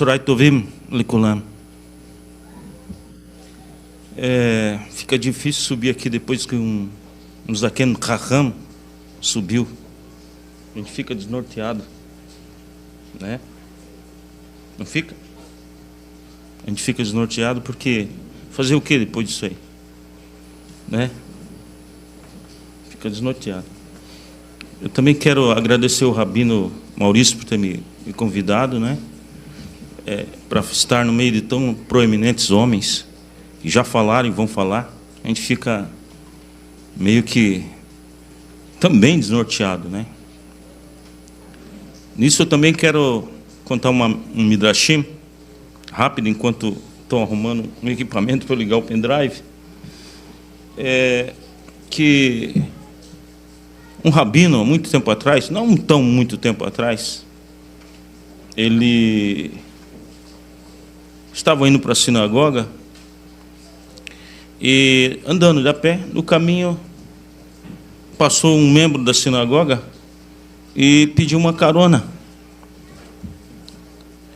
Sorai Tovim Likulam. Fica difícil subir aqui depois que um Zaken Raham subiu. A gente fica desnorteado, né? Não fica? A gente fica desnorteado porque fazer o que depois disso aí, né? Fica desnorteado. Eu também quero agradecer o Rabino Maurício por ter me convidado, né? Para estar no meio de tão proeminentes homens que já falaram e vão falar. A gente fica meio que também desnorteado, né? Nisso eu também quero contar um midrashim rápido, enquanto estou arrumando um equipamento para ligar o pendrive. Que um rabino, há muito tempo atrás, não tão muito tempo atrás, ele estava indo para a sinagoga e, andando de a pé, no caminho, passou um membro da sinagoga e pediu uma carona.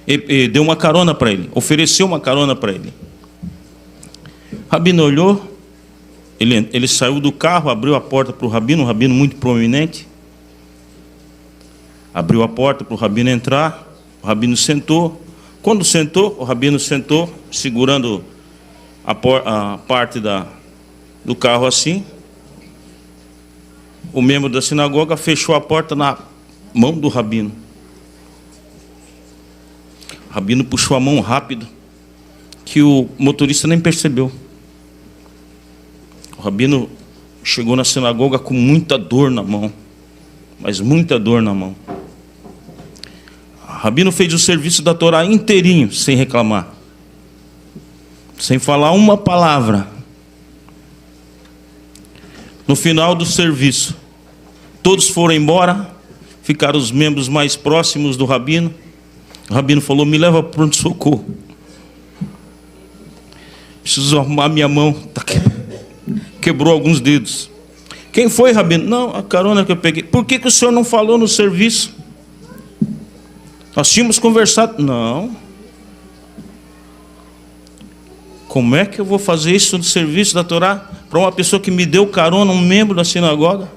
E deu uma carona para ele, ofereceu uma carona para ele. O rabino olhou, ele saiu do carro, abriu a porta para o rabino, um rabino muito proeminente. Abriu a porta para o rabino entrar, o rabino sentou. Quando sentou, o rabino sentou, segurando a parte do carro assim. O membro da sinagoga fechou a porta na mão do rabino. O rabino puxou a mão rápido, que o motorista nem percebeu. O rabino chegou na sinagoga com muita dor na mão, mas muita dor na mão. O rabino fez o serviço da Torá inteirinho, sem reclamar, sem falar uma palavra. No final do serviço, todos foram embora, ficaram os membros mais próximos do rabino. O rabino falou: me leva para o pronto-socorro. Preciso arrumar minha mão. Quebrou alguns dedos. Quem foi, rabino? Não, a carona que eu peguei. Por que o senhor não falou no serviço? Nós tínhamos conversado. Não. Como é que eu vou fazer isso no serviço da Torá para uma pessoa que me deu carona, um membro da sinagoga?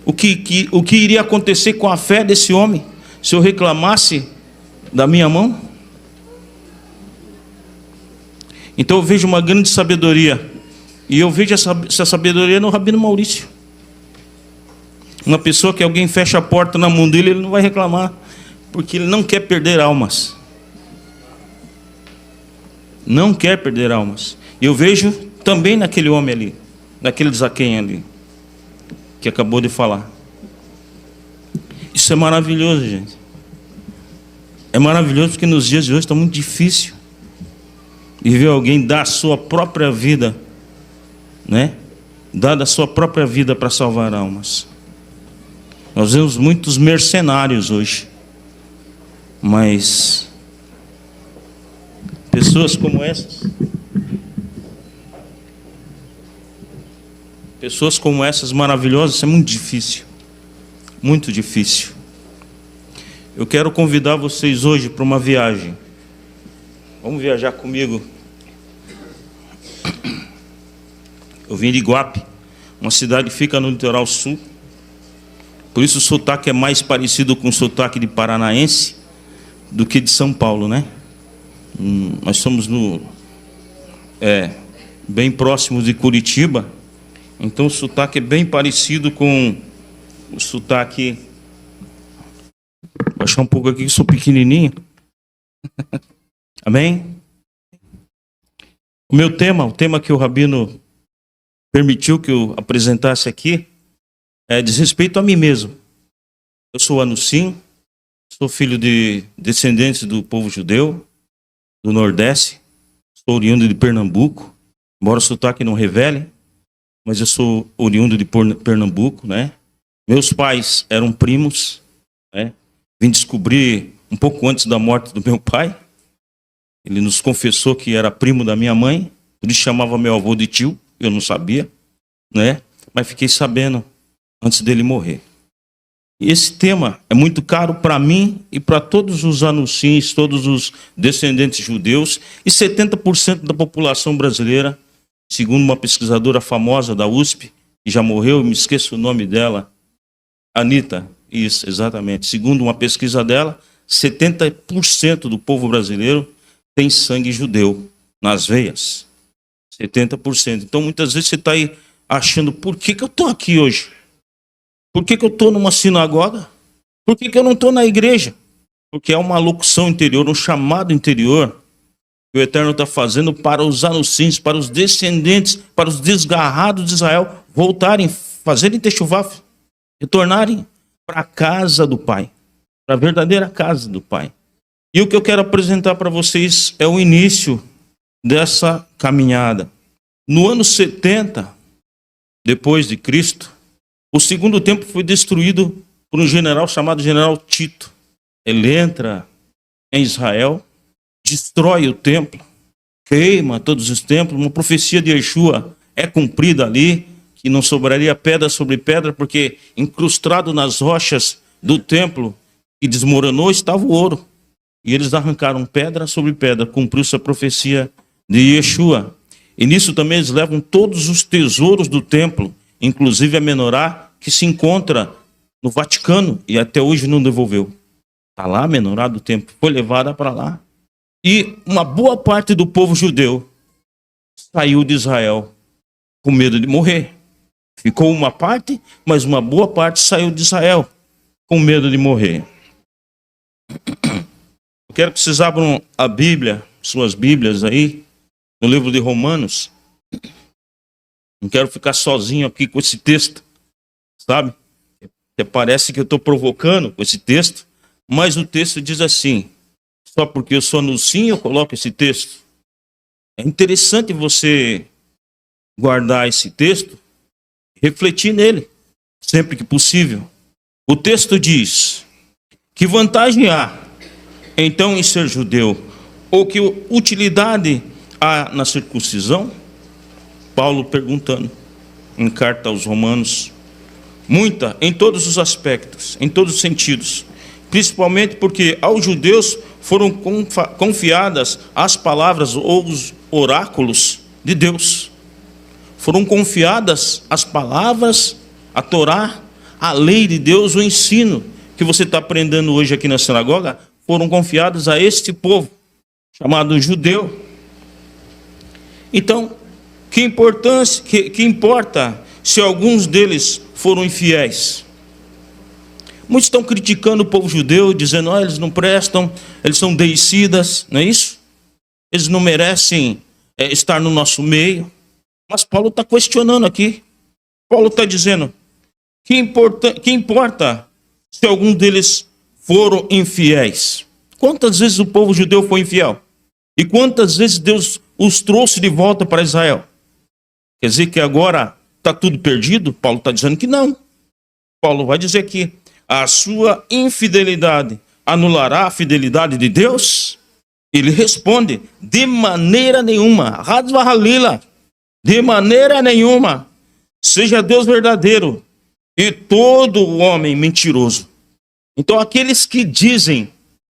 O que iria acontecer com a fé desse homem se eu reclamasse da minha mão? Então eu vejo uma grande sabedoria, e eu vejo essa sabedoria no Rabino Maurício. Uma pessoa que alguém fecha a porta na mão dele, ele não vai reclamar, porque ele não quer perder almas. Não quer perder almas. E eu vejo também naquele homem ali, naquele Zaken ali, que acabou de falar. Isso é maravilhoso, gente. É maravilhoso porque nos dias de hoje está muito difícil e ver alguém dar a sua própria vida, né? Dar a sua própria vida para salvar almas. Nós vemos muitos mercenários hoje, mas pessoas como essas maravilhosas, isso é muito difícil. Muito difícil. Eu quero convidar vocês hoje para uma viagem. Vamos viajar comigo. Eu vim de Iguape, uma cidade que fica no litoral sul. Por isso o sotaque é mais parecido com o sotaque de paranaense do que de São Paulo, né? Nós somos bem próximos de Curitiba, então o sotaque é bem parecido com o sotaque. Vou baixar um pouco aqui que eu sou pequenininho. Amém? O tema que o rabino permitiu que eu apresentasse aqui, diz respeito a mim mesmo. Eu sou Anusim, sou filho de descendentes do povo judeu, do Nordeste, sou oriundo de Pernambuco, embora o sotaque não revele, mas eu sou oriundo de Pernambuco, né? Meus pais eram primos, né? Vim descobrir um pouco antes da morte do meu pai. Ele nos confessou que era primo da minha mãe, por isso chamava meu avô de tio, eu não sabia, né? Mas fiquei sabendo antes dele morrer. Esse tema é muito caro para mim e para todos os anunciantes, todos os descendentes judeus e 70% da população brasileira, segundo uma pesquisadora famosa da USP, que já morreu, me esqueço o nome dela, Anitta, isso, exatamente. Segundo uma pesquisa dela, 70% do povo brasileiro tem sangue judeu nas veias. 70%. Então, muitas vezes você está aí achando, por que eu estou aqui hoje? Por que eu estou numa sinagoga? Por que eu não estou na igreja? Porque é uma locução interior, um chamado interior que o Eterno está fazendo para os anunciantes, para os descendentes, para os desgarrados de Israel voltarem, fazerem techuvá, retornarem para a casa do Pai, para a verdadeira casa do Pai. E o que eu quero apresentar para vocês é o início dessa caminhada. No ano 70, depois de Cristo, o segundo templo foi destruído por um general chamado General Tito. Ele entra em Israel, destrói o templo, queima todos os templos. Uma profecia de Yeshua é cumprida ali, que não sobraria pedra sobre pedra, porque incrustado nas rochas do templo que desmoronou estava o ouro. E eles arrancaram pedra sobre pedra, cumpriu-se a profecia de Yeshua. E nisso também eles levam todos os tesouros do templo, inclusive a menorá, que se encontra no Vaticano e até hoje não devolveu. Está lá a menorá do templo, foi levada para lá. E uma boa parte do povo judeu saiu de Israel com medo de morrer. Ficou uma parte, mas uma boa parte saiu de Israel com medo de morrer. Eu quero que vocês abram a Bíblia, suas Bíblias aí, no livro de Romanos. Não quero ficar sozinho aqui com esse texto, sabe? Até parece que eu estou provocando com esse texto, mas o texto diz assim, só porque eu sou anuncio, eu coloco esse texto. É interessante você guardar esse texto, refletir nele, sempre que possível. O texto diz, que vantagem há, então, em ser judeu? Ou que utilidade há na circuncisão? Paulo perguntando em carta aos Romanos. Muita, em todos os aspectos, em todos os sentidos. Principalmente porque aos judeus foram confiadas as palavras ou os oráculos de Deus. Foram confiadas as palavras, a Torá, a lei de Deus, o ensino que você está aprendendo hoje aqui na sinagoga, foram confiados a este povo, chamado judeu. Então, que importa se alguns deles foram infiéis? Muitos estão criticando o povo judeu, dizendo, eles não prestam, eles são deicidas, não é isso? Eles não merecem estar no nosso meio. Mas Paulo está questionando aqui. Paulo está dizendo, que importa se alguns deles foram infiéis? Quantas vezes o povo judeu foi infiel? E quantas vezes Deus os trouxe de volta para Israel? Quer dizer que agora está tudo perdido? Paulo está dizendo que não. Paulo vai dizer que a sua infidelidade anulará a fidelidade de Deus? Ele responde, de maneira nenhuma. De maneira nenhuma. Seja Deus verdadeiro e todo homem mentiroso. Então aqueles que dizem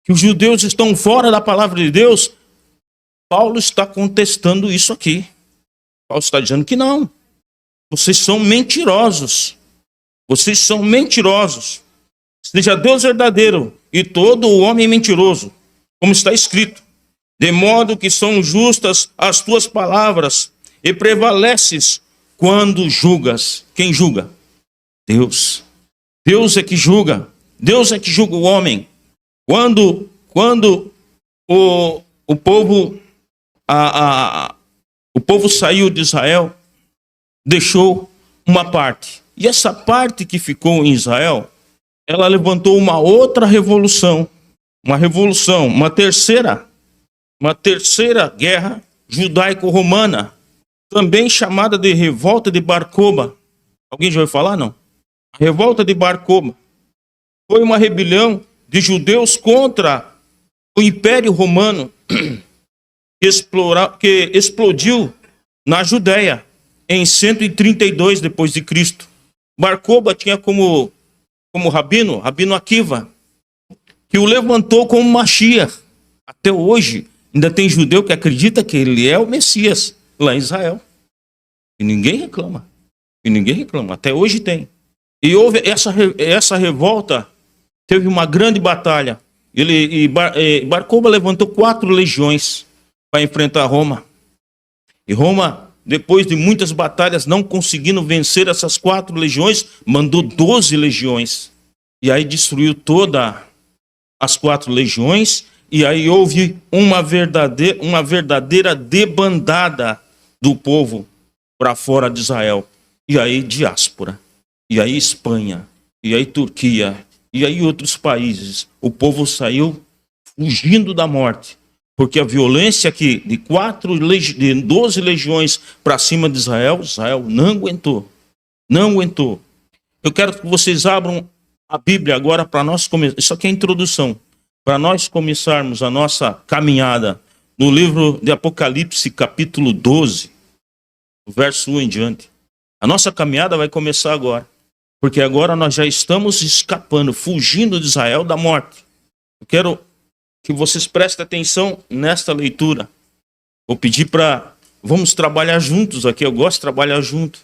que os judeus estão fora da palavra de Deus, Paulo está contestando isso aqui. Paulo está dizendo que não. Vocês são mentirosos. Vocês são mentirosos. Seja Deus verdadeiro e todo homem mentiroso, como está escrito. De modo que são justas as tuas palavras e prevaleces quando julgas. Quem julga? Deus. Deus é que julga. Deus é que julga o homem. Quando o povo saiu de Israel, deixou uma parte. E essa parte que ficou em Israel, ela levantou uma outra revolução, uma terceira guerra judaico-romana, também chamada de revolta de Bar Kokhba. Alguém já ouviu falar, não? A revolta de Bar Kokhba foi uma rebelião de judeus contra o Império Romano que explodiu na Judéia em 132 depois de Cristo. Bar Kokhba tinha como como Rabino Akiva, que o levantou como Mashiach. Até hoje, ainda tem judeu que acredita que ele é o Messias lá em Israel. E ninguém reclama. Até hoje tem. E houve essa revolta, teve uma grande batalha. Bar Kokhba levantou 4 legiões para enfrentar Roma. E Roma, depois de muitas batalhas, não conseguindo vencer essas 4 legiões, mandou 12 legiões. E aí destruiu todas as 4 legiões. E aí houve uma verdadeira debandada do povo para fora de Israel. E aí diáspora. E aí Espanha. E aí Turquia. E aí outros países. O povo saiu fugindo da morte. Porque a violência aqui de 12 legiões para cima de Israel não aguentou. Não aguentou. Eu quero que vocês abram a Bíblia agora para nós começarmos. Isso aqui é a introdução. Para nós começarmos a nossa caminhada no livro de Apocalipse, capítulo 12, verso 1 em diante. A nossa caminhada vai começar agora. Porque agora nós já estamos escapando, fugindo de Israel da morte. Eu quero que vocês prestem atenção nesta leitura. Vou pedir vamos trabalhar juntos aqui, eu gosto de trabalhar junto.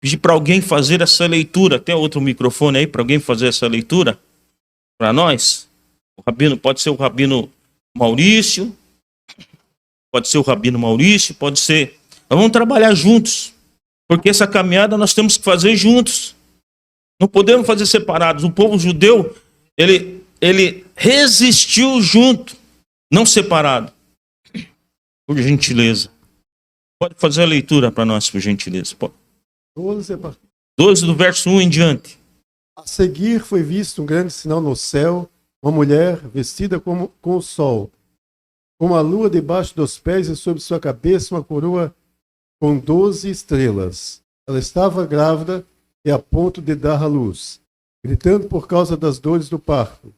Pedir para alguém fazer essa leitura. Tem outro microfone aí para alguém fazer essa leitura? Para nós? O rabino, pode ser o rabino Maurício. Pode ser. Nós vamos trabalhar juntos. Porque essa caminhada nós temos que fazer juntos. Não podemos fazer separados. O povo judeu, ele resistiu junto, não separado. Por gentileza. Pode fazer a leitura para nós, por gentileza. 12 do verso 1 em diante. A seguir foi visto um grande sinal no céu, uma mulher vestida com o sol, com a lua debaixo dos pés e sobre sua cabeça uma coroa com 12 estrelas. Ela estava grávida e a ponto de dar à luz, gritando por causa das dores do parto.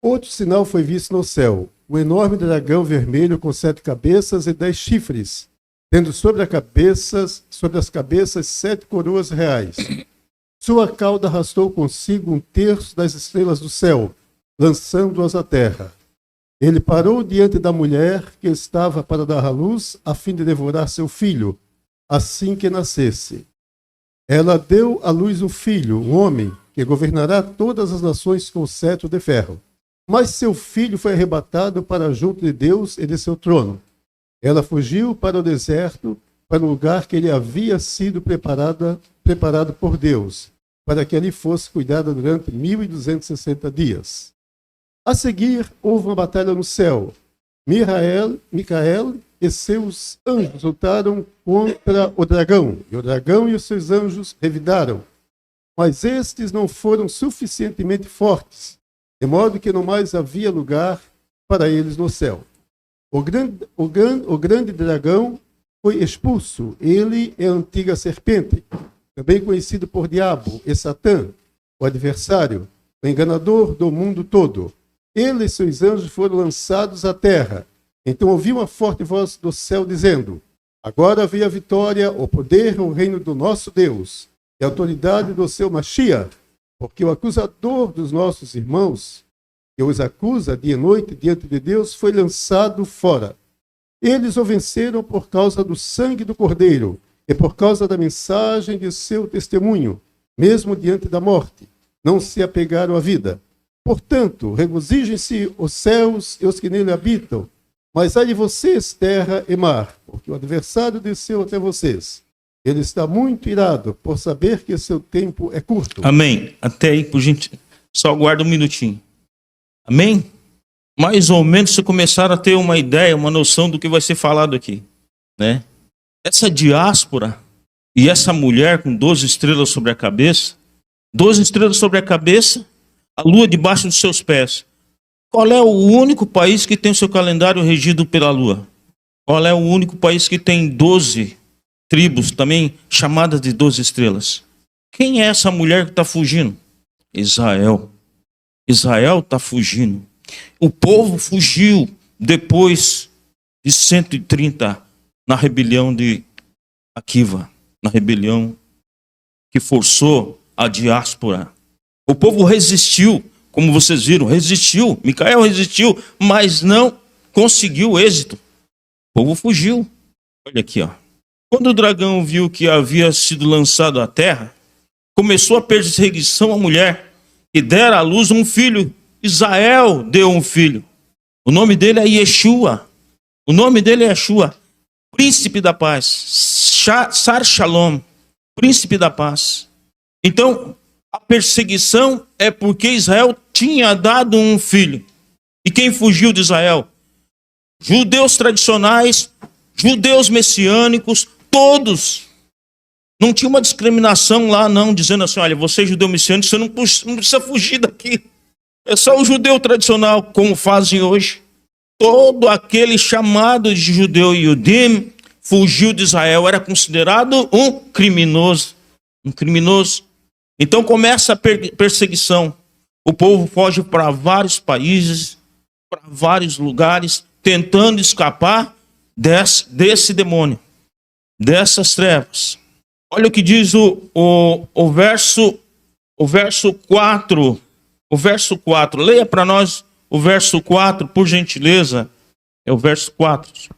Outro sinal foi visto no céu, um enorme dragão vermelho com 7 cabeças e 10 chifres, tendo sobre as cabeças 7 coroas reais. Sua cauda arrastou consigo 1/3 das estrelas do céu, lançando-as à terra. Ele parou diante da mulher que estava para dar à luz, a fim de devorar seu filho, assim que nascesse. Ela deu à luz um filho, um homem, que governará todas as nações com cetro de ferro. Mas seu filho foi arrebatado para junto de Deus e de seu trono. Ela fugiu para o deserto, para o lugar que lhe havia sido preparado por Deus, para que ali fosse cuidada durante 1260 dias. A seguir, houve uma batalha no céu. Micael e seus anjos lutaram contra o dragão, e o dragão e os seus anjos revidaram. Mas estes não foram suficientemente fortes, de modo que não mais havia lugar para eles no céu. O grande dragão foi expulso, ele é a antiga serpente, também conhecido por Diabo e Satã, o adversário, o enganador do mundo todo. Ele e seus anjos foram lançados à terra. Então ouvi uma forte voz do céu dizendo: agora veio a vitória, o poder, o reino do nosso Deus, e a autoridade do seu Mashiach, porque o acusador dos nossos irmãos, que os acusa dia e noite diante de Deus, foi lançado fora. Eles o venceram por causa do sangue do Cordeiro e por causa da mensagem de seu testemunho, mesmo diante da morte. Não se apegaram à vida. Portanto, regozijem-se os céus e os que nele habitam, mas ai de vocês, terra e mar, porque o adversário desceu até vocês. Ele está muito irado por saber que seu tempo é curto. Amém. Até aí, por gente, só aguarda um minutinho. Amém? Mais ou menos se começaram a ter uma ideia, uma noção do que vai ser falado aqui, né? Essa diáspora e essa mulher com 12 estrelas sobre a cabeça, 12 estrelas sobre a cabeça, a lua debaixo dos seus pés. Qual é o único país que tem o seu calendário regido pela lua? Qual é o único país que tem 12 tribos, também chamadas de 12 estrelas? Quem é essa mulher que está fugindo? Israel. Israel está fugindo. O povo fugiu depois de 130 na rebelião de Akiva, na rebelião que forçou a diáspora O povo resistiu, como vocês viram, resistiu. Micael resistiu, mas não conseguiu êxito. O povo fugiu. Olha aqui, ó. Quando o dragão viu que havia sido lançado à terra, começou a perseguição à mulher, que dera à luz um filho. Israel deu um filho. O nome dele é Yeshua. O nome dele é Yeshua, príncipe da paz. Sar Shalom, príncipe da paz. Então, a perseguição é porque Israel tinha dado um filho. E quem fugiu de Israel? Judeus tradicionais, judeus messiânicos, todos. Não tinha uma discriminação lá, não, dizendo assim, olha, você é judeu messiânico, você não precisa fugir daqui. É só o judeu tradicional, como fazem hoje. Todo aquele chamado de judeu Yudim fugiu de Israel, era considerado um criminoso. Um criminoso. Então começa a perseguição. O povo foge para vários países, para vários lugares, tentando escapar desse demônio, dessas trevas. Olha o que diz o verso 4. O verso 4. Leia para nós o verso 4, por gentileza. É o verso 4.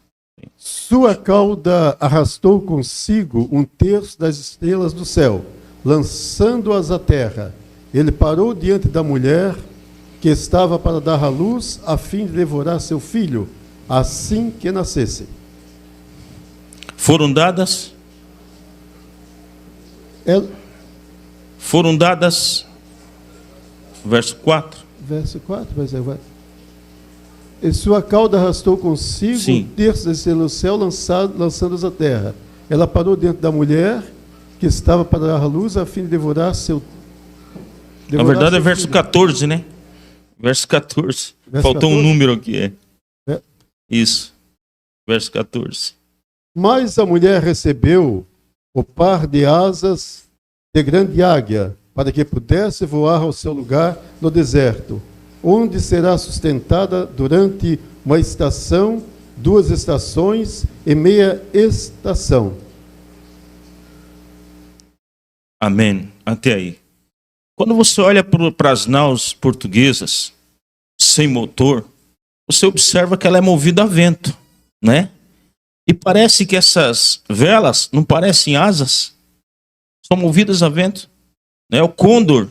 Sua cauda arrastou consigo um terço das estrelas do céu, lançando-as à terra. Ele parou diante da mulher que estava para dar à luz, a fim de devorar seu filho, assim que nascesse. Foram dadas? Foram dadas. Verso 4. Verso 4, mas vai. E sua cauda arrastou consigo um terço das estrelas do céu, lançando-as à terra. Ela parou diante da mulher que estava para dar à luz, a fim de devorar seu. Na verdade é verso 14, né? Verso 14. Faltou 14? Um número aqui. Isso. Verso 14. Mas a mulher recebeu o par de asas de grande águia, para que pudesse voar ao seu lugar no deserto, onde será sustentada durante uma estação, 2 estações e meia estação. Amém. Até aí. Quando você olha para as naus portuguesas, sem motor, você observa que ela é movida a vento, né? E parece que essas velas não parecem asas, são movidas a vento. O côndor,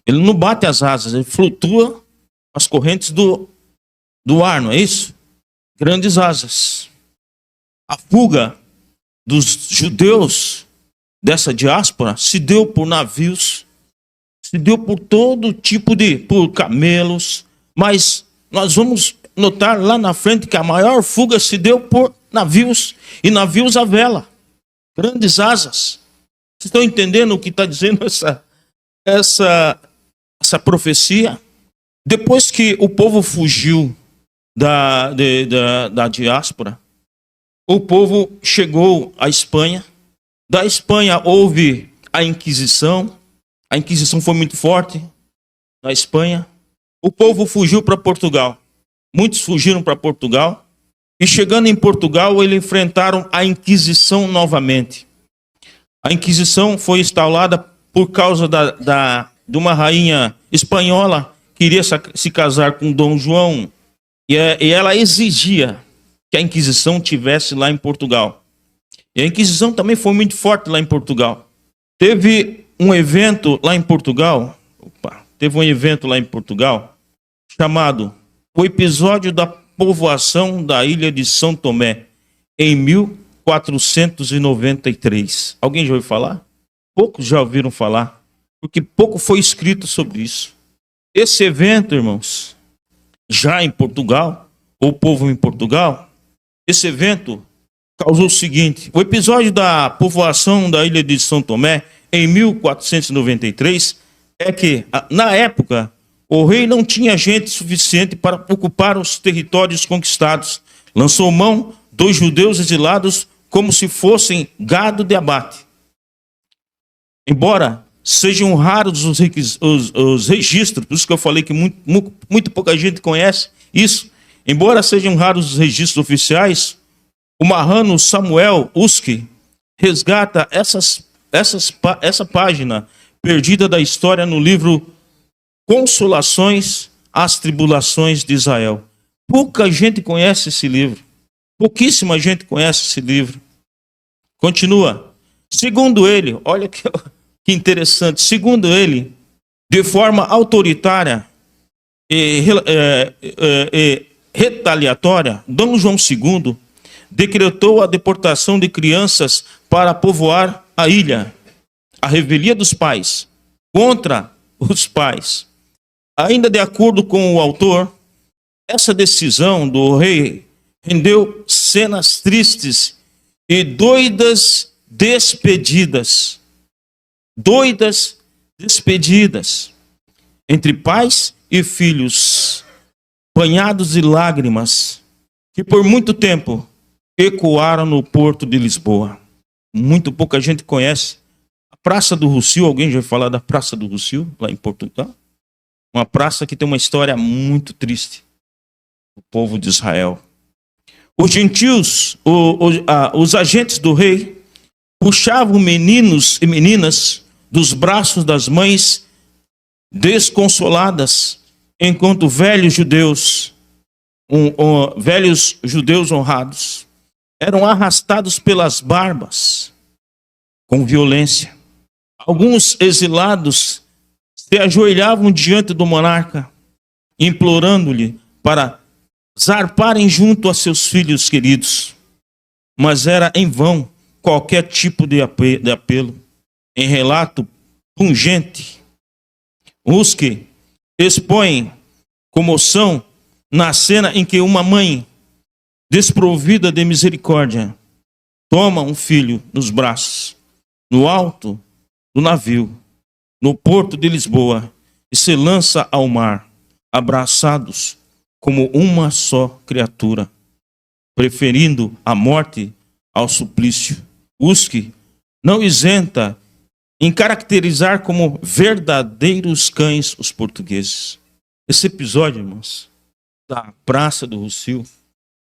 ele não bate as asas, ele flutua as correntes do ar, não é isso? Grandes asas. A fuga dos judeus dessa diáspora se deu por navios, se deu por todo tipo por camelos, mas nós vamos notar lá na frente que a maior fuga se deu por navios, e navios à vela, grandes asas. Vocês estão entendendo o que está dizendo essa profecia? Depois que o povo fugiu da diáspora, o povo chegou à Espanha. Da Espanha houve a Inquisição. A Inquisição foi muito forte na Espanha. O povo fugiu para Portugal. Muitos fugiram para Portugal. E chegando em Portugal, eles enfrentaram a Inquisição novamente. A Inquisição foi instalada por causa de uma rainha espanhola que queria se casar com Dom João. E ela exigia que a Inquisição tivesse lá em Portugal. E a Inquisição também foi muito forte lá em Portugal. Teve um evento lá em Portugal, chamado o episódio da povoação da ilha de São Tomé, em 1493. Alguém já ouviu falar? Poucos já ouviram falar, porque pouco foi escrito sobre isso. Esse evento, irmãos, já em Portugal, o povo em Portugal, esse evento causou o seguinte: o episódio da povoação da ilha de São Tomé, em 1493, é que, na época, o rei não tinha gente suficiente para ocupar os territórios conquistados. Lançou mão dos judeus exilados como se fossem gado de abate. Embora sejam raros os registros, por isso que eu falei que muito pouca gente conhece isso, embora sejam raros os registros oficiais, o marrano Samuel Uski resgata essa página perdida da história no livro Consolações às tribulações de Israel. Pouca gente conhece esse livro. Pouquíssima gente conhece esse livro. Continua. Segundo ele, olha que interessante. Segundo ele, de forma autoritária e retaliatória, Dom João II decretou a deportação de crianças para povoar a ilha, a revelia dos pais, contra os pais. Ainda de acordo com o autor, essa decisão do rei rendeu cenas tristes e doidas despedidas. Doidas despedidas entre pais e filhos, banhados de lágrimas, que por muito tempo ecoaram no porto de Lisboa. Muito pouca gente conhece a Praça do Rossio. Alguém já vai falar da Praça do Rossio, lá em Portugal? Uma praça que tem uma história muito triste. O povo de Israel. Os gentios, os agentes do rei, puxavam meninos e meninas dos braços das mães desconsoladas, enquanto velhos judeus honrados eram arrastados pelas barbas com violência. Alguns exilados se ajoelhavam diante do monarca, implorando-lhe para zarparem junto a seus filhos queridos. Mas era em vão qualquer tipo de apelo. Em relato pungente, os que expõem comoção na cena em que uma mãe, desprovida de misericórdia, toma um filho nos braços, no alto do navio, no porto de Lisboa, e se lança ao mar, abraçados como uma só criatura, preferindo a morte ao suplício. Usque não isenta em caracterizar como verdadeiros cães os portugueses. Esse episódio, irmãos, da Praça do Rossio,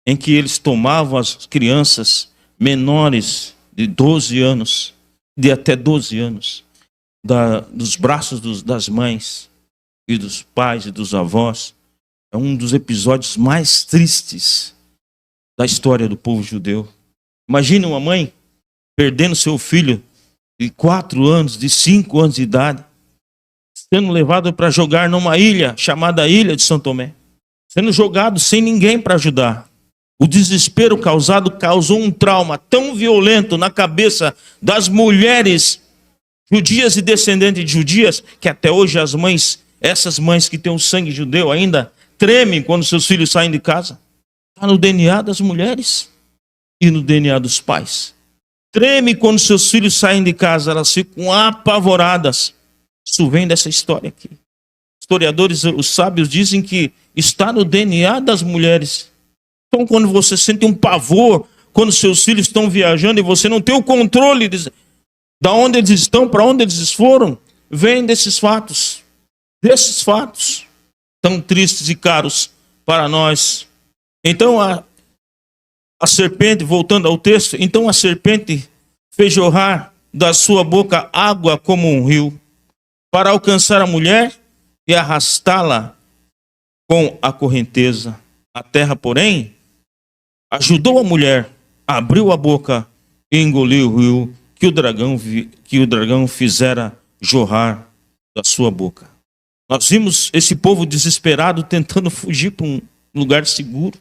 em que eles tomavam as crianças menores de 12 anos, de até 12 anos, dos braços das mães e dos pais e dos avós, é um dos episódios mais tristes da história do povo judeu. Imagine uma mãe perdendo seu filho de 4 anos, de 5 anos de idade, sendo levado para jogar numa ilha chamada Ilha de São Tomé, sendo jogado sem ninguém para ajudar. O desespero causou um trauma tão violento na cabeça das mulheres judias e descendentes de judias, que até hoje as mães, essas mães que têm o sangue judeu ainda, tremem quando seus filhos saem de casa. Está no DNA das mulheres e no DNA dos pais. Treme quando seus filhos saem de casa, elas ficam apavoradas. Isso vem dessa história aqui. Historiadores, os sábios dizem que está no DNA das mulheres. Então, quando você sente um pavor, quando seus filhos estão viajando e você não tem o controle de onde eles estão, para onde eles foram, vem desses fatos tão tristes e caros para nós. Então, a serpente, voltando ao texto, então a serpente fez jorrar da sua boca água como um rio, para alcançar a mulher e arrastá-la com a correnteza. A terra, porém, ajudou a mulher, abriu a boca e engoliu o rio que o dragão fizera jorrar da sua boca. Nós vimos esse povo desesperado tentando fugir para um lugar seguro.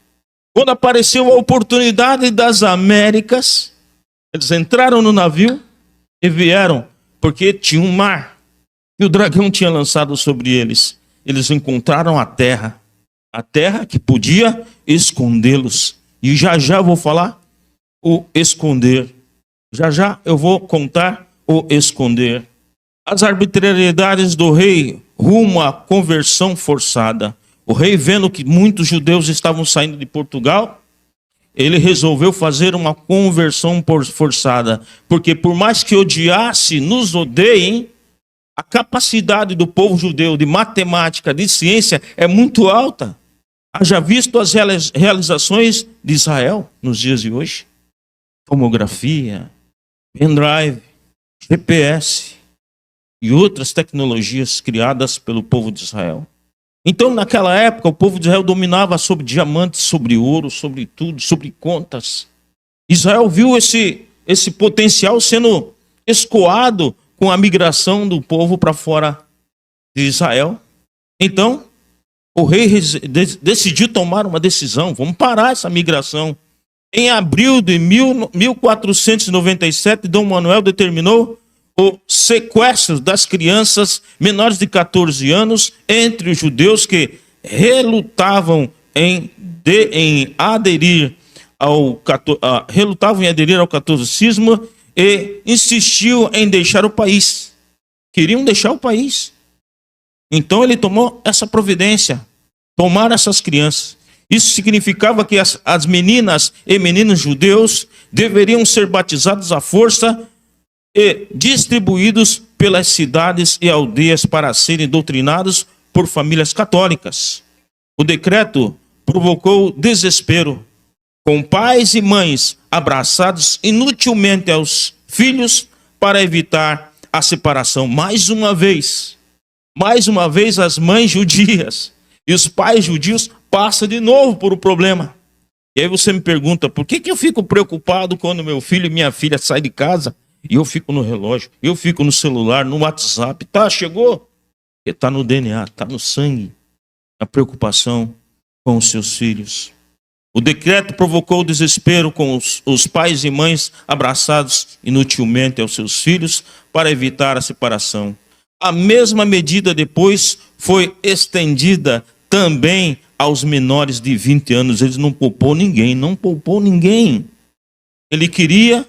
Quando apareceu a oportunidade das Américas, eles entraram no navio e vieram, porque tinha um mar que o dragão tinha lançado sobre eles. Eles encontraram a terra que podia escondê-los. E já já eu vou falar o esconder. Já já eu vou contar o esconder. As arbitrariedades do rei rumo à conversão forçada. O rei, vendo que muitos judeus estavam saindo de Portugal, ele resolveu fazer uma conversão forçada. Porque por mais que odiasse, nos odeiem, a capacidade do povo judeu de matemática, de ciência, é muito alta. Haja visto as realizações de Israel nos dias de hoje. Tomografia, pendrive, GPS, e outras tecnologias criadas pelo povo de Israel. Então, naquela época, o povo de Israel dominava sobre diamantes, sobre ouro, sobre tudo, sobre contas. Israel viu esse potencial sendo escoado com a migração do povo para fora de Israel. Então, o rei decidiu tomar uma decisão: vamos parar essa migração. Em abril de 1497, Dom Manuel determinou o sequestro das crianças menores de 14 anos entre os judeus que relutavam em aderir ao catolicismo e insistiam em deixar o país. Queriam deixar o país. Então ele tomou essa providência, tomar essas crianças. Isso significava que as meninas e meninos judeus deveriam ser batizados à força e distribuídos pelas cidades e aldeias para serem doutrinados por famílias católicas. O decreto provocou desespero, com pais e mães abraçados inutilmente aos filhos para evitar a separação. Mais uma vez, as mães judias e os pais judios passam de novo por um problema. E aí você me pergunta, por que eu fico preocupado quando meu filho e minha filha saem de casa e eu fico no relógio, eu fico no celular, no WhatsApp? Tá, chegou? Está no DNA, está no sangue. A preocupação com os seus filhos. O decreto provocou desespero com os pais e mães abraçados inutilmente aos seus filhos para evitar a separação. A mesma medida depois foi estendida também aos menores de 20 anos. Ele não poupou ninguém. Ele queria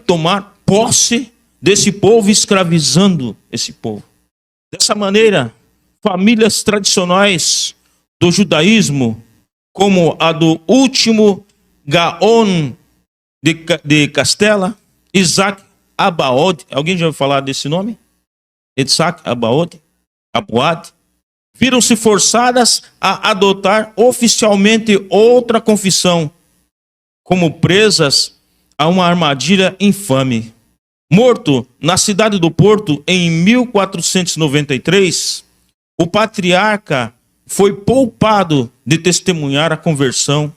tomar posse desse povo, escravizando esse povo. Dessa maneira, famílias tradicionais do judaísmo, como a do último Gaon de Castela, Isaac Abaod, alguém já ouviu falar desse nome? Isaac Abaod, viram-se forçadas a adotar oficialmente outra confissão, como presas a uma armadilha infame. Morto na cidade do Porto em 1493, o patriarca foi poupado de testemunhar a conversão,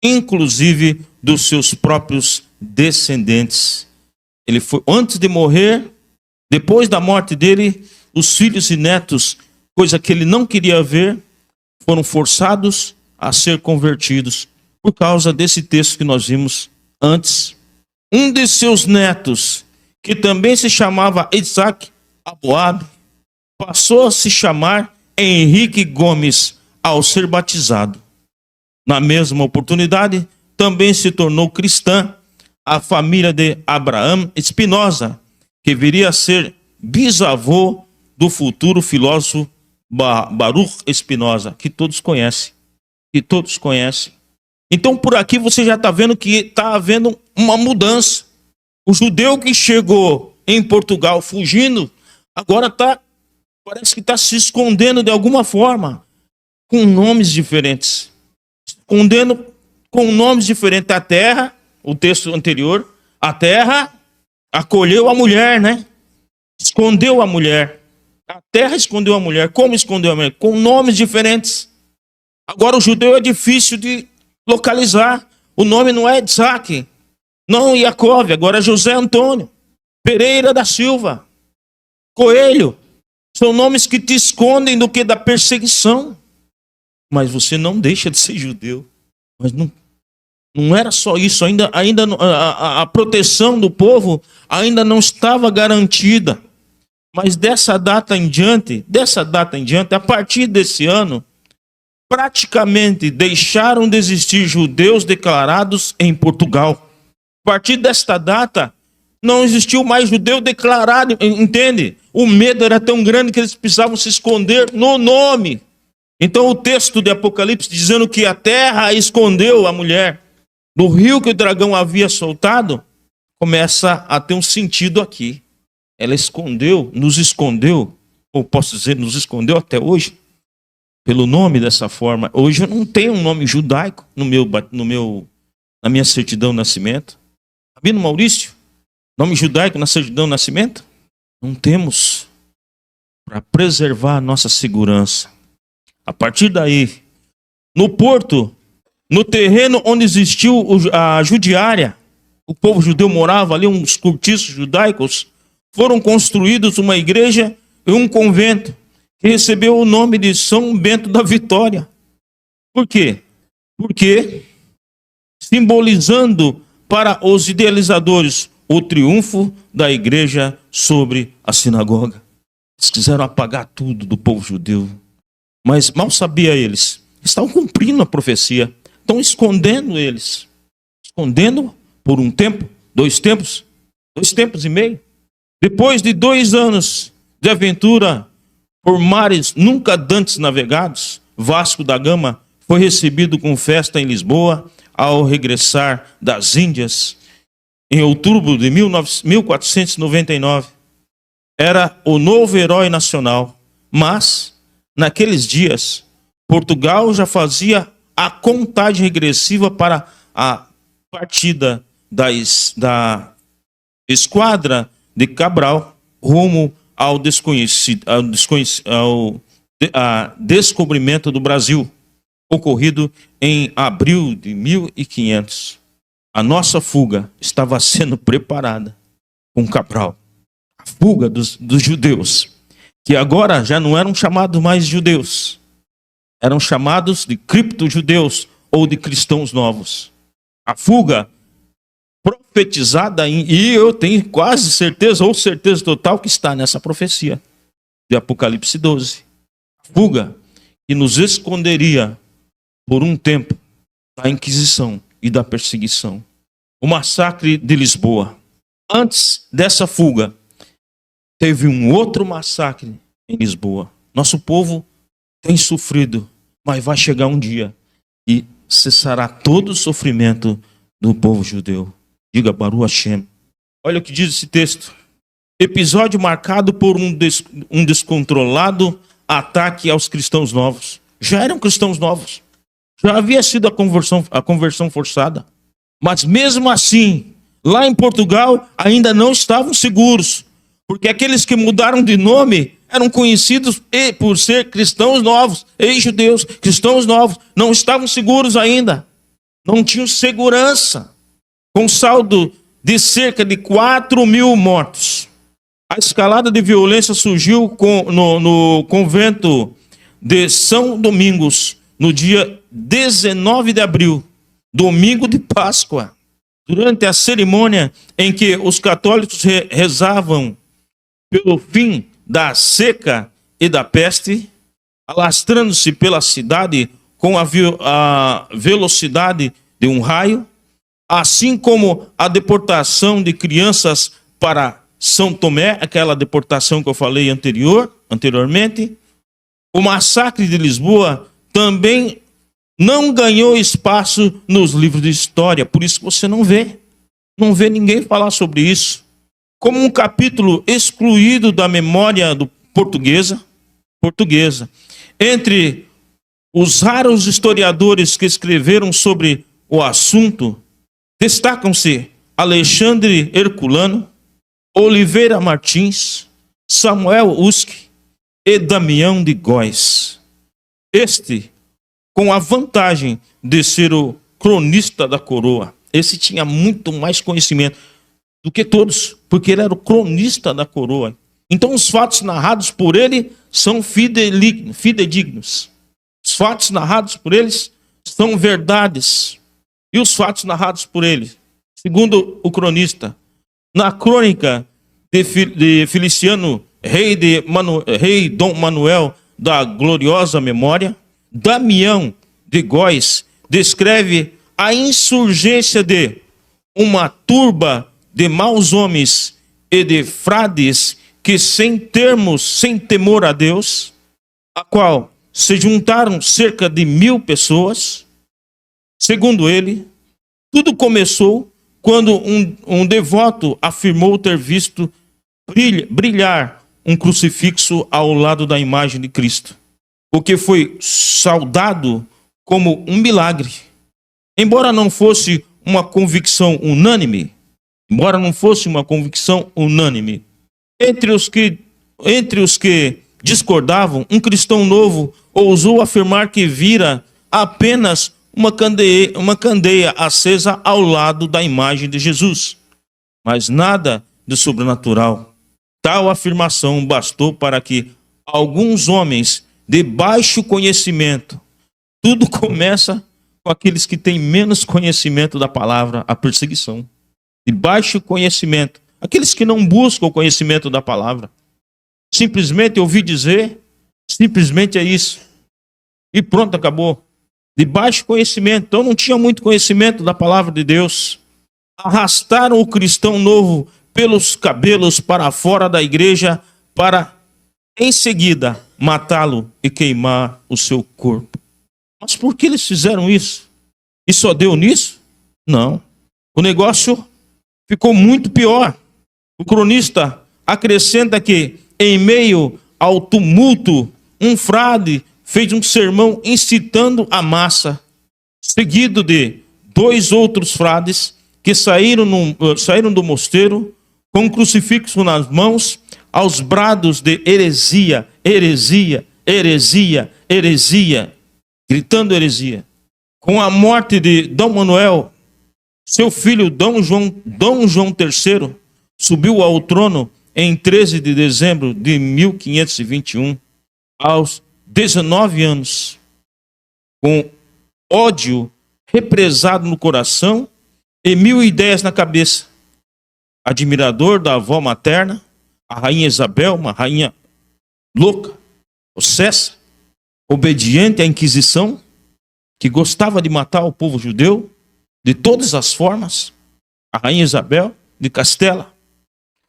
inclusive dos seus próprios descendentes. Ele foi, antes de morrer, depois da morte dele, os filhos e netos, coisa que ele não queria ver, foram forçados a ser convertidos por causa desse texto que nós vimos antes. Um de seus netos, que também se chamava Isaac Aboab, passou a se chamar Henrique Gomes ao ser batizado. Na mesma oportunidade, também se tornou cristã a família de Abraão Espinosa, que viria a ser bisavô do futuro filósofo Baruch Espinosa, que todos conhecem. Então, por aqui você já está vendo que está havendo uma mudança. O judeu que chegou em Portugal fugindo, agora parece que está se escondendo de alguma forma, com nomes diferentes. Escondendo com nomes diferentes. A terra, o texto anterior, a terra acolheu a mulher, né? Escondeu a mulher. A terra escondeu a mulher. Como escondeu a mulher? Com nomes diferentes. Agora o judeu é difícil de localizar. O nome não é Isaac, não Jacob, agora é José Antônio Pereira da Silva, Coelho. São nomes que te escondem do que da perseguição. Mas você não deixa de ser judeu. Mas não era só isso. Ainda a proteção do povo ainda não estava garantida. Mas dessa data em diante, a partir desse ano, praticamente deixaram de existir judeus declarados em Portugal. A partir desta data, não existiu mais judeu declarado, entende? O medo era tão grande que eles precisavam se esconder no nome. Então o texto de Apocalipse dizendo que a terra escondeu a mulher do rio que o dragão havia soltado, começa a ter um sentido aqui. Ela nos escondeu, ou posso dizer, nos escondeu até hoje, pelo nome dessa forma. Hoje eu não tenho um nome judaico na minha certidão de nascimento. Rabino Maurício, nome judaico na certidão de nascimento? Não temos para preservar a nossa segurança. A partir daí, no porto, no terreno onde existiu a judiária, o povo judeu morava ali, uns cortiços judaicos, foram construídos uma igreja e um convento que recebeu o nome de São Bento da Vitória. Por quê? Porque, simbolizando para os idealizadores o triunfo da igreja sobre a sinagoga. Eles quiseram apagar tudo do povo judeu. Mas mal sabia eles, estavam cumprindo a profecia, estão escondendo eles. Escondendo por um tempo, 2 tempos e meio. Depois de 2 anos de aventura por mares nunca dantes navegados, Vasco da Gama foi recebido com festa em Lisboa ao regressar das Índias em outubro de 1499. Era o novo herói nacional, mas naqueles dias Portugal já fazia a contagem regressiva para a partida da esquadra de Cabral rumo ao descobrimento do Brasil, ocorrido em abril de 1500. A nossa fuga estava sendo preparada com Cabral. A fuga dos judeus, que agora já não eram chamados mais judeus, eram chamados de cripto-judeus ou de cristãos novos. A fuga profetizada, e eu tenho quase certeza, ou certeza total, que está nessa profecia de Apocalipse 12. A fuga que nos esconderia por um tempo da Inquisição e da perseguição. O massacre de Lisboa. Antes dessa fuga, teve um outro massacre em Lisboa. Nosso povo tem sofrido, mas vai chegar um dia e cessará todo o sofrimento do povo judeu. Diga Baruch Hashem. Olha o que diz esse texto. Episódio marcado por um descontrolado ataque aos cristãos novos. Já eram cristãos novos. Já havia sido a conversão forçada. Mas mesmo assim, lá em Portugal, ainda não estavam seguros. Porque aqueles que mudaram de nome eram conhecidos por ser cristãos novos, ex-judeus, cristãos novos. Não estavam seguros ainda. Não tinham segurança. Com saldo de cerca de 4.000 mortos. A escalada de violência surgiu no convento de São Domingos, no dia 19 de abril, domingo de Páscoa. Durante a cerimônia em que os católicos rezavam pelo fim da seca e da peste, alastrando-se pela cidade com a velocidade de um raio, assim como a deportação de crianças para São Tomé, aquela deportação que eu falei anteriormente, o massacre de Lisboa também não ganhou espaço nos livros de história, por isso que você não vê ninguém falar sobre isso, como um capítulo excluído da memória portuguesa. Entre os raros historiadores que escreveram sobre o assunto, destacam-se Alexandre Herculano, Oliveira Martins, Samuel Usque e Damião de Góes. Este, com a vantagem de ser o cronista da coroa, esse tinha muito mais conhecimento do que todos, porque ele era o cronista da coroa. Então os fatos narrados por ele são fidedignos. Os fatos narrados por eles são verdades. E os fatos narrados por ele, segundo o cronista, na crônica de Feliciano, rei Dom Manuel da gloriosa memória, Damião de Góes descreve a insurgência de uma turba de maus homens e de frades que, sem temor a Deus, a qual se juntaram cerca de 1.000 pessoas. Segundo ele, tudo começou quando um devoto afirmou ter visto brilhar um crucifixo ao lado da imagem de Cristo, o que foi saudado como um milagre. Embora não fosse uma convicção unânime, Entre os que discordavam, um cristão novo ousou afirmar que vira apenas uma candeia acesa ao lado da imagem de Jesus, mas nada de sobrenatural. Tal afirmação bastou para que alguns homens de baixo conhecimento, tudo começa com aqueles que têm menos conhecimento da palavra, a perseguição. De baixo conhecimento, aqueles que não buscam o conhecimento da palavra. Simplesmente ouvi dizer, simplesmente é isso. E pronto, acabou. De baixo conhecimento, então não tinha muito conhecimento da palavra de Deus. Arrastaram o cristão novo pelos cabelos para fora da igreja para, em seguida, matá-lo e queimar o seu corpo. Mas por que eles fizeram isso? E só deu nisso? Não. O negócio ficou muito pior. O cronista acrescenta que, em meio ao tumulto, um frade fez um sermão incitando a massa, seguido de 2 outros frades que saíram do mosteiro com um crucifixo nas mãos, aos brados de heresia, heresia, heresia, heresia, gritando heresia. Com a morte de Dom Manuel, seu filho Dom João III subiu ao trono em 13 de dezembro de 1521, aos 19 anos, com ódio represado no coração e 1000 ideias na cabeça. Admirador da avó materna, a rainha Isabel, uma rainha louca, possessa, obediente à Inquisição, que gostava de matar o povo judeu de todas as formas, a rainha Isabel de Castela.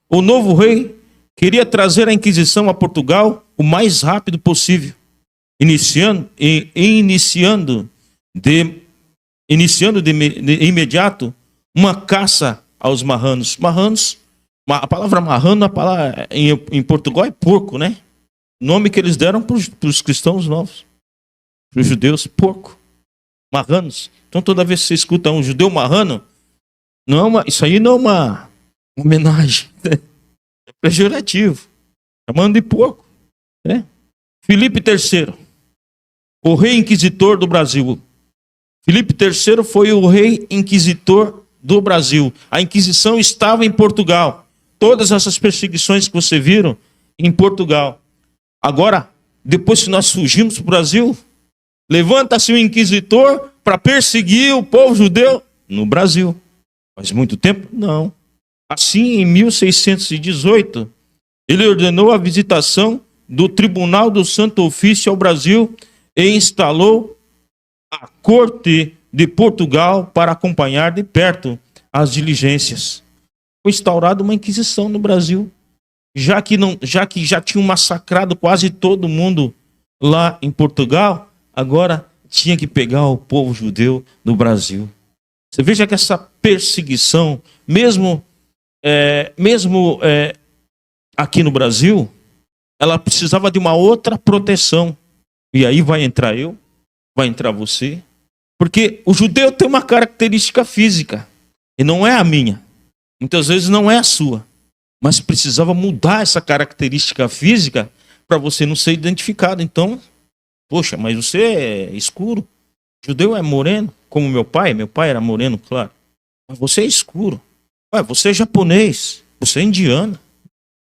O novo rei queria trazer a Inquisição a Portugal o mais rápido possível, iniciando de imediato uma caça aos marranos. Marranos, a palavra marrano, em Portugal é porco, né? O nome que eles deram para os cristãos novos, para os judeus, porco, marranos. Então toda vez que você escuta um judeu marrano, isso aí não é uma homenagem, né? É pejorativo, chamando de porco, né? Filipe III, o rei inquisitor do Brasil. Filipe III foi o rei inquisitor do Brasil. A Inquisição estava em Portugal. Todas essas perseguições que você viram em Portugal. Agora, depois que nós fugimos para o Brasil, levanta-se o inquisitor para perseguir o povo judeu no Brasil. Faz muito tempo? Não. Assim, em 1618, ele ordenou a visitação do Tribunal do Santo Ofício ao Brasil e instalou a corte de Portugal para acompanhar de perto as diligências. Foi instaurada uma inquisição no Brasil, já que já tinham massacrado quase todo mundo lá em Portugal, agora tinha que pegar o povo judeu do Brasil. Você veja que essa perseguição, mesmo aqui no Brasil, ela precisava de uma outra proteção. E aí vai entrar eu, vai entrar você, porque o judeu tem uma característica física, e não é a minha, muitas vezes não é a sua, mas precisava mudar essa característica física para você não ser identificado. Então, poxa, mas você é escuro, o judeu é moreno, como meu pai era moreno, claro, mas você é escuro, você é japonês, você é indiano,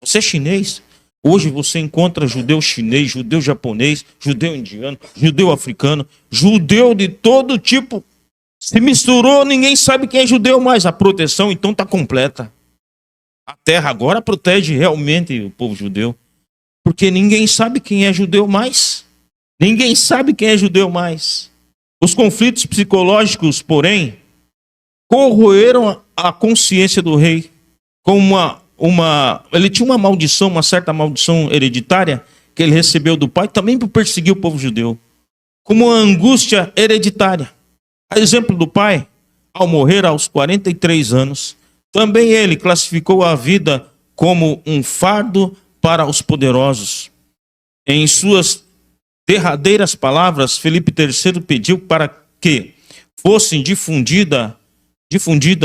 você é chinês. Hoje você encontra judeu chinês, judeu japonês, judeu indiano, judeu africano, judeu de todo tipo. Se misturou, ninguém sabe quem é judeu mais. A proteção então está completa. A terra agora protege realmente o povo judeu. Porque ninguém sabe quem é judeu mais. Ninguém sabe quem é judeu mais. Os conflitos psicológicos, porém, corroeram a consciência do rei com ele tinha uma maldição, uma certa maldição hereditária que ele recebeu do pai, também por perseguir o povo judeu, como uma angústia hereditária. A exemplo do pai, ao morrer aos 43 anos, também ele classificou a vida como um fardo para os poderosos. Em suas derradeiras palavras, Filipe III pediu para que fosse difundida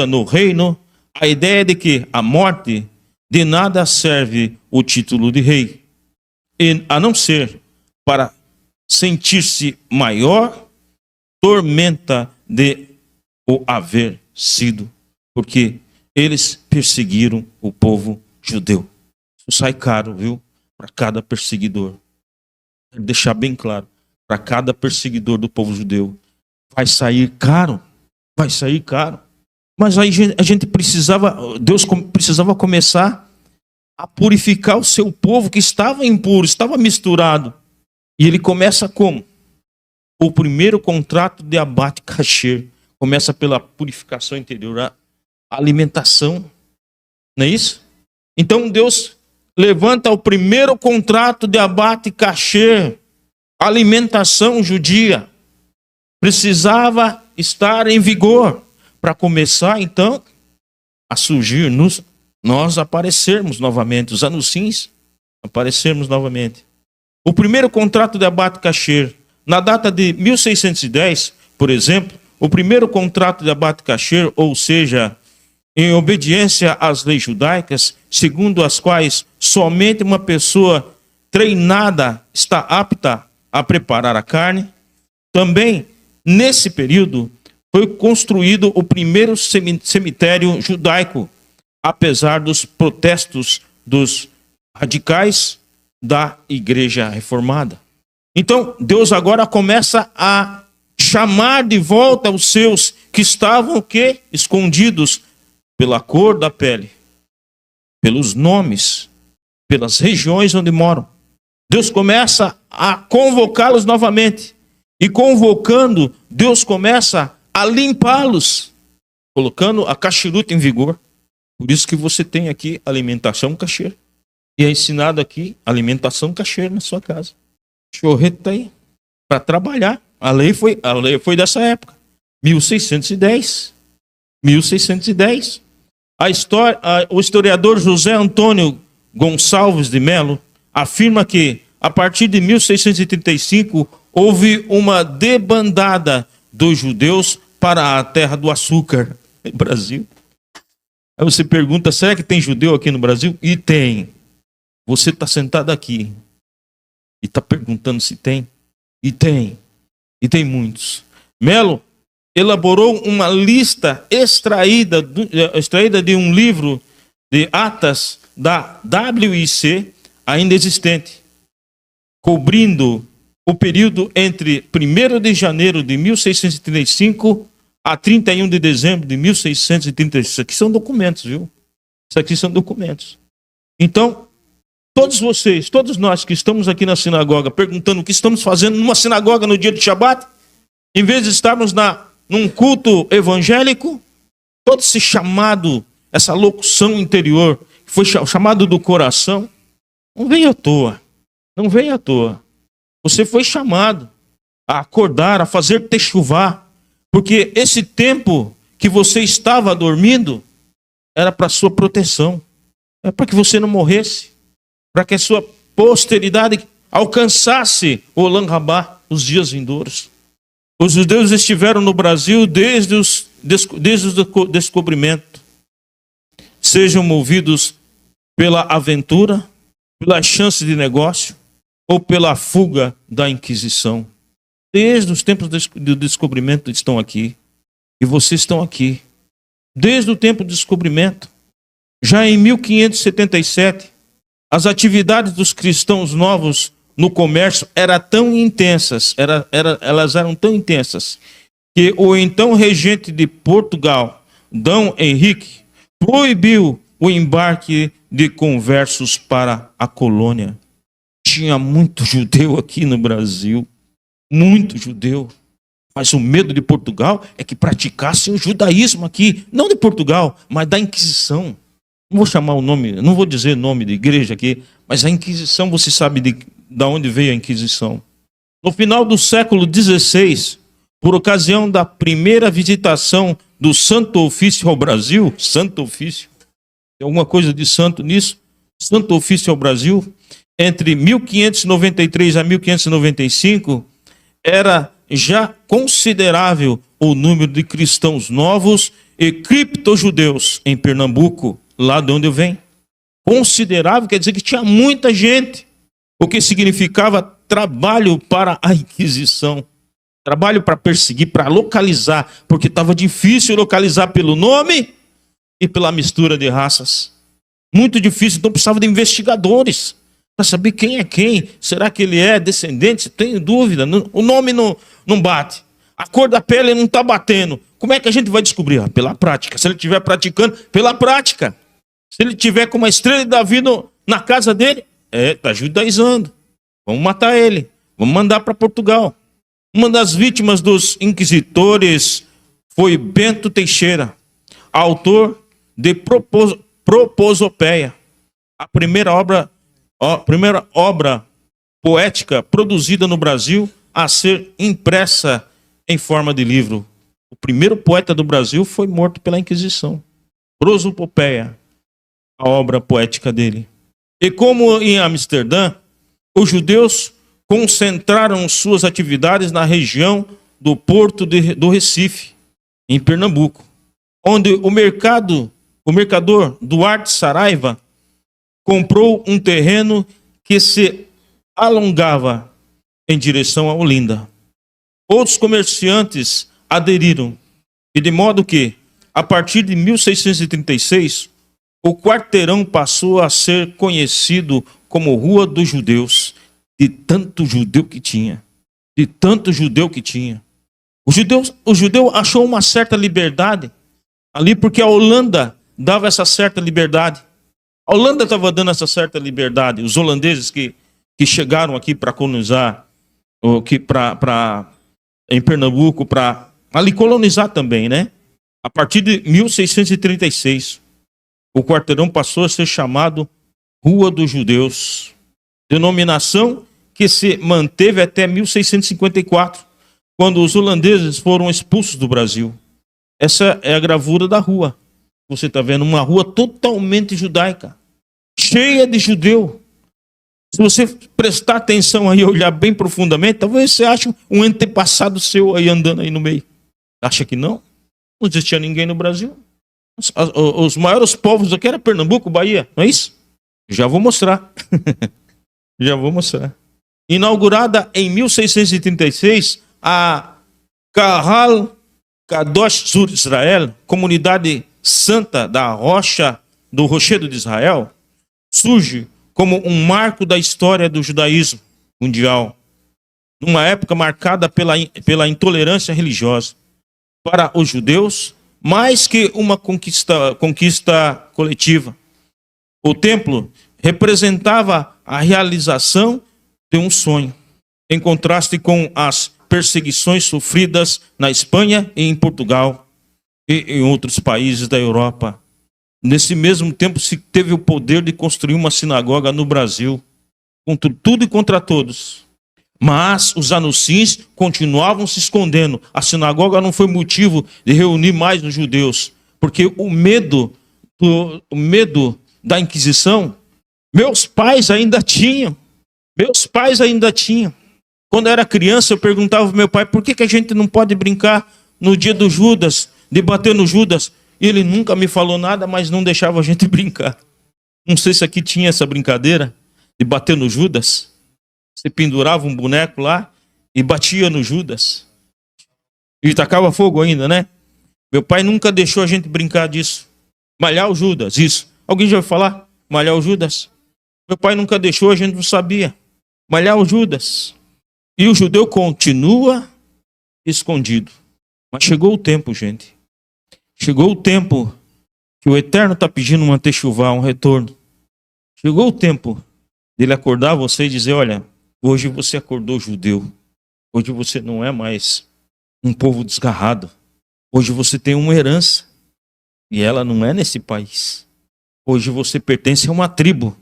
no reino a ideia de que a morte de nada serve o título de rei, a não ser para sentir-se maior tormenta de o haver sido, porque eles perseguiram o povo judeu. Isso sai caro, viu? Para cada perseguidor. Quero deixar bem claro, para cada perseguidor do povo judeu, vai sair caro, vai sair caro. Mas aí a gente precisava, Deus precisava começar a purificar o seu povo que estava impuro, estava misturado. E ele começa como? O primeiro contrato de abate kasher começa pela purificação interior, a alimentação. Não é isso? Então Deus levanta o primeiro contrato de abate kasher, alimentação judia. Precisava estar em vigor para começar então a surgir nós aparecermos novamente, os anuncins aparecermos novamente. O primeiro contrato de abate kasher, na data de 1610, por exemplo, o primeiro contrato de abate kasher, ou seja, em obediência às leis judaicas, segundo as quais somente uma pessoa treinada está apta a preparar a carne, também nesse período foi construído o primeiro cemitério judaico, apesar dos protestos dos radicais da Igreja Reformada. Então, Deus agora começa a chamar de volta os seus que estavam escondidos pela cor da pele, pelos nomes, pelas regiões onde moram. Deus começa a convocá-los novamente. E convocando, Deus começa a limpá-los, colocando a kasherut em vigor. Por isso que você tem aqui alimentação kasher. E é ensinado aqui alimentação kasher na sua casa. Chorreto está aí para trabalhar. A lei foi dessa época, 1610. 1610. O historiador José Antônio Gonçalves de Melo afirma que, a partir de 1635, houve uma debandada dos judeus para a terra do açúcar, no Brasil. Aí você pergunta, será que tem judeu aqui no Brasil? E tem. Você está sentado aqui e está perguntando se tem. E tem. E tem muitos. Melo elaborou uma lista extraída de um livro de atas da WIC ainda existente, cobrindo o período entre 1º de janeiro de 1635 a 31 de dezembro de 1636. Isso aqui são documentos, viu? Isso aqui são documentos. Então, todos vocês, todos nós que estamos aqui na sinagoga, perguntando o que estamos fazendo numa sinagoga no dia de Shabat, em vez de estarmos num culto evangélico, todo esse chamado, essa locução interior, que foi chamado do coração, não veio à toa. Não veio à toa. Você foi chamado a acordar, a fazer techuvá, porque esse tempo que você estava dormindo era para sua proteção, é para que você não morresse, para que a sua posteridade alcançasse o Olam Rabá, os dias vindouros. Os judeus estiveram no Brasil desde o descobrimento. Sejam movidos pela aventura, pela chance de negócio ou pela fuga da Inquisição. Desde os tempos do descobrimento estão aqui. E vocês estão aqui. Desde o tempo do descobrimento. Já em 1577, as atividades dos cristãos novos no comércio eram tão intensas, elas eram tão intensas, que o então regente de Portugal, Dom Henrique, proibiu o embarque de conversos para a colônia. Tinha muito judeu aqui no Brasil, muito judeu. Mas o medo de Portugal é que praticassem o judaísmo aqui, não de Portugal, mas da Inquisição. Não vou chamar o nome, não vou dizer nome de igreja aqui, mas a Inquisição, você sabe de onde veio a Inquisição. No final do século XVI, por ocasião da primeira visitação do Santo Ofício ao Brasil, Santo Ofício, tem alguma coisa de santo nisso? Santo Ofício ao Brasil, entre 1593 a 1595, era já considerável o número de cristãos novos e criptojudeus em Pernambuco, lá de onde eu venho. considerável, quer dizer que tinha muita gente, o que significava trabalho para a Inquisição. Trabalho para perseguir, para localizar, porque estava difícil localizar pelo nome e pela mistura de raças. Muito difícil, então precisava de investigadores para saber quem é quem. Será que ele é descendente? Tenho dúvida, o nome não bate. A cor da pele não está batendo. Como é que a gente vai descobrir? Pela prática. Se ele estiver praticando, pela prática. Se ele tiver com uma estrela de Davi na casa dele, está judaizando. Vamos matar ele. Vamos mandar para Portugal. Uma das vítimas dos inquisitores foi Bento Teixeira, autor de Prosopopeia, a primeira obra poética produzida no Brasil a ser impressa em forma de livro. O primeiro poeta do Brasil foi morto pela Inquisição. Prosopopeia, a obra poética dele. E como em Amsterdã, os judeus concentraram suas atividades na região do Porto do Recife, em Pernambuco, onde o mercador Duarte Saraiva comprou um terreno que se alongava em direção a Olinda. Outros comerciantes aderiram, e de modo que, a partir de 1636, o quarteirão passou a ser conhecido como Rua dos Judeus, de tanto judeu que tinha. De tanto judeu que tinha. O judeu achou uma certa liberdade ali porque a Holanda dava essa certa liberdade. A Holanda estava dando essa certa liberdade. Os holandeses que chegaram aqui para colonizar, em Pernambuco, para ali colonizar também, né? A partir de 1636, o quarteirão passou a ser chamado Rua dos Judeus. Denominação que se manteve até 1654, quando os holandeses foram expulsos do Brasil. Essa é a gravura da rua. Você está vendo uma rua totalmente judaica, cheia de judeu. Se você prestar atenção aí e olhar bem profundamente, talvez você ache um antepassado seu aí andando aí no meio. Acha que não? Não existia ninguém no Brasil. Os maiores povos aqui eram Pernambuco, Bahia, não é isso? Já vou mostrar. Já vou mostrar. Inaugurada em 1636, a Kahal Kadosh Sur Israel, comunidade santa da rocha do Rochedo de Israel, surge como um marco da história do judaísmo mundial, numa época marcada pela intolerância religiosa. Para os judeus, mais que uma conquista coletiva, o templo representava a realização de um sonho, em contraste com as perseguições sofridas na Espanha e em Portugal e em outros países da Europa. Nesse mesmo tempo se teve o poder de construir uma sinagoga no Brasil, contra tudo e contra todos. Mas os anunciins continuavam se escondendo. A sinagoga não foi motivo de reunir mais os judeus, porque o medo da Inquisição, meus pais ainda tinham. Quando eu era criança, eu perguntava ao meu pai, por que a gente não pode brincar no dia do Judas, de bater no Judas? E ele nunca me falou nada, mas não deixava a gente brincar. Não sei se aqui tinha essa brincadeira de bater no Judas. Você pendurava um boneco lá e batia no Judas. E tacava fogo ainda, né? Meu pai nunca deixou a gente brincar disso. Malhar o Judas, isso. Alguém já ouviu falar? Malhar o Judas? Meu pai nunca deixou, a gente não sabia. Malhar o Judas. E o judeu continua escondido. Mas chegou o tempo, gente. Chegou o tempo que o Eterno está pedindo uma techuvá, um retorno. Chegou o tempo dele acordar você e dizer, olha, hoje você acordou judeu. Hoje você não é mais um povo desgarrado. Hoje você tem uma herança. E ela não é nesse país. Hoje você pertence a uma tribo.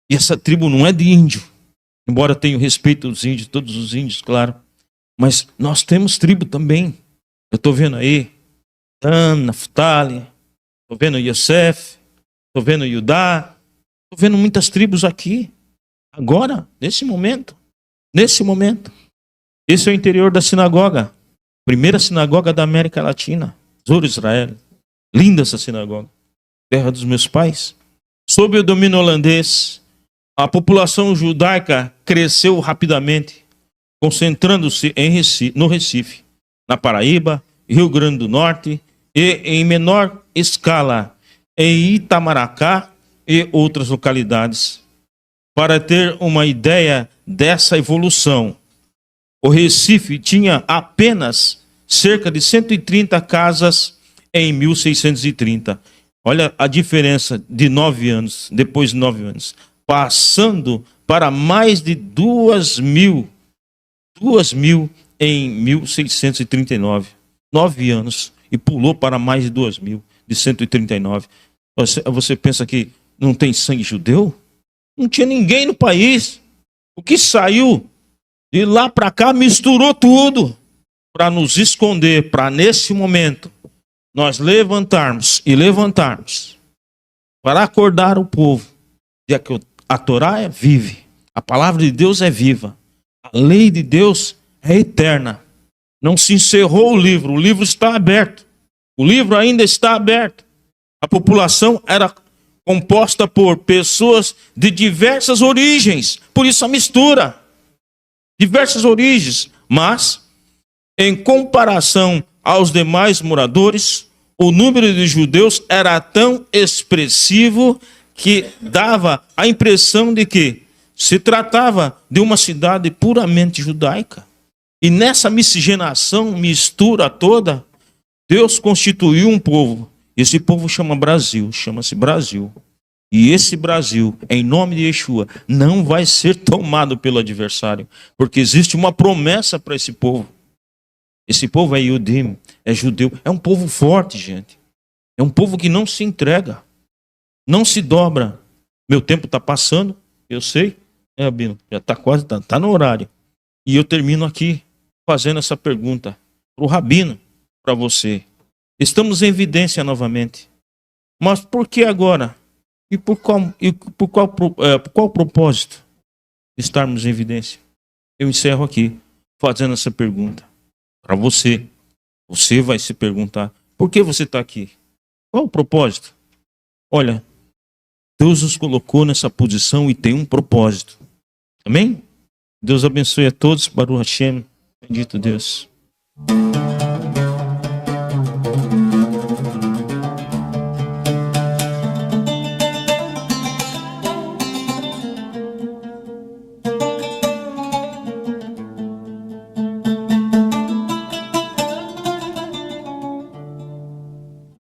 E essa tribo não é de índio. Embora tenha o respeito dos índios, todos os índios, claro. Mas nós temos tribo também. Eu estou vendo aí Dan, Naftali, estou vendo Yosef, estou vendo Judá, estou vendo muitas tribos aqui. Agora, nesse momento. Esse é o interior da sinagoga. Primeira sinagoga da América Latina. Zor Israel. Linda essa sinagoga. Terra dos meus pais. Sob o domínio holandês, a população judaica cresceu rapidamente, concentrando-se no Recife, na Paraíba, Rio Grande do Norte e, em menor escala, em Itamaracá e outras localidades. Para ter uma ideia dessa evolução, o Recife tinha apenas cerca de 130 casas em 1630. Olha a diferença de 9 anos, depois de 9 anos. Passando para mais de 2.000 em 1639. 9 anos e pulou para mais de 2.000, de 139. Você pensa que não tem sangue judeu? Não tinha ninguém no país. O que saiu de lá para cá misturou tudo para nos esconder, para nesse momento nós levantarmos para acordar o povo de que a Torá vive, a palavra de Deus é viva, a lei de Deus é eterna. Não se encerrou o livro está aberto, o livro ainda está aberto. A população era composta por pessoas de diversas origens, por isso a mistura, diversas origens, mas em comparação aos demais moradores, o número de judeus era tão expressivo que dava a impressão de que se tratava de uma cidade puramente judaica. E nessa miscigenação, mistura toda, Deus constituiu um povo. Esse povo chama-se Brasil. E esse Brasil, em nome de Yeshua, não vai ser tomado pelo adversário, porque existe uma promessa para esse povo. Esse povo é Yudim, é judeu, é um povo forte, gente. É um povo que não se entrega, não se dobra. Meu tempo está passando, eu sei, Abino, já está quase, está no horário. E eu termino aqui fazendo essa pergunta para o Rabino, para você. Estamos em evidência novamente, mas por que agora? E por qual propósito estarmos em evidência? Eu encerro aqui fazendo essa pergunta para você. Você vai se perguntar, por que você está aqui? Qual o propósito? Olha, Deus nos colocou nessa posição e tem um propósito. Amém? Deus abençoe a todos. Baruch Hashem. Bendito Deus.